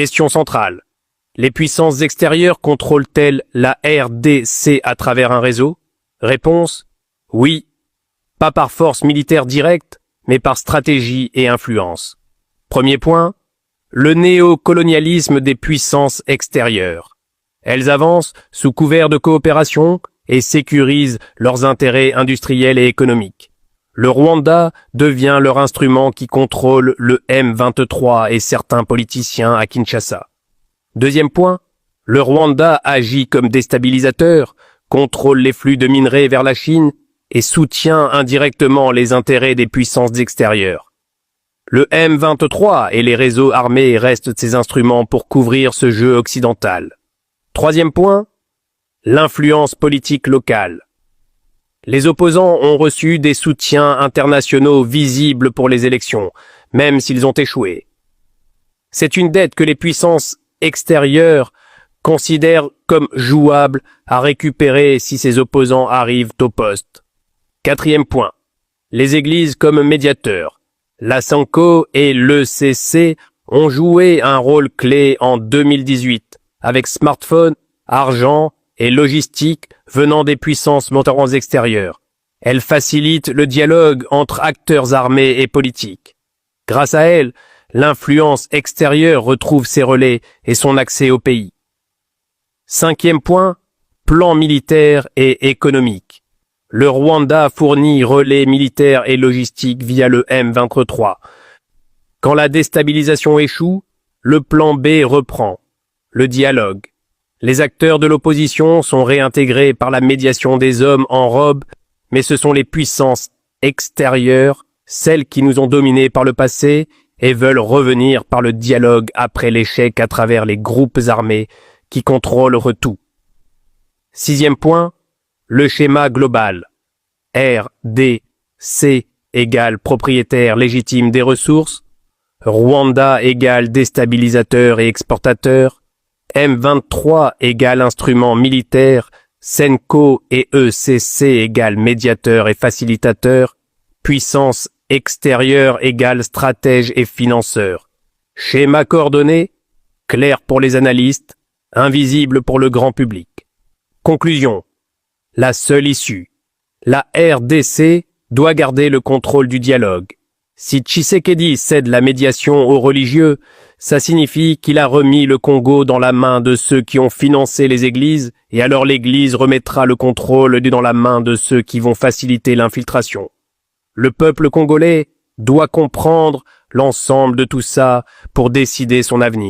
Question centrale. Les puissances extérieures contrôlent-elles la RDC à travers un réseau? Réponse: oui. Pas par force militaire directe, mais par stratégie et influence. Premier point, le néocolonialisme des puissances extérieures. Elles avancent sous couvert de coopération et sécurisent leurs intérêts industriels et économiques. Le Rwanda devient leur instrument qui contrôle le M23 et certains politiciens à Kinshasa. Deuxième point, le Rwanda agit comme déstabilisateur, contrôle les flux de minerais vers la Chine et soutient indirectement les intérêts des puissances extérieures. Le M23 et les réseaux armés restent ses instruments pour couvrir ce jeu occidental. Troisième point, l'influence politique locale. Les opposants ont reçu des soutiens internationaux visibles pour les élections, même s'ils ont échoué. C'est une dette que les puissances extérieures considèrent comme jouable à récupérer si ces opposants arrivent au poste. Quatrième point, les églises comme médiateurs. La SENCO et l'ECC ont joué un rôle clé en 2018, avec smartphones, argent et logistique venant des puissances montagnardes extérieures. Elles facilitent le dialogue entre acteurs armés et politiques. Grâce à elles, l'influence extérieure retrouve ses relais et son accès au pays. Cinquième point, plan militaire et économique. Le Rwanda fournit relais militaires et logistiques via le M23. Quand la déstabilisation échoue, le plan B reprend. Le dialogue. Les acteurs de l'opposition sont réintégrés par la médiation des hommes en robe, mais ce sont les puissances extérieures, celles qui nous ont dominés par le passé et veulent revenir par le dialogue après l'échec à travers les groupes armés qui contrôlent tout. Sixième point, le schéma global. RDC égale propriétaire légitime des ressources, Rwanda égale déstabilisateur et exportateur, M23 égale instrument militaire, SENCO et ECC égale médiateur et facilitateur, puissance extérieure égale stratège et financeur. Schéma coordonné, clair pour les analystes, invisible pour le grand public. Conclusion. La seule issue. La RDC doit garder le contrôle du dialogue. Si Tshisekedi cède la médiation aux religieux, ça signifie qu'il a remis le Congo dans la main de ceux qui ont financé les églises, et alors l'église remettra le contrôle dans la main de ceux qui vont faciliter l'infiltration. Le peuple congolais doit comprendre l'ensemble de tout ça pour décider son avenir.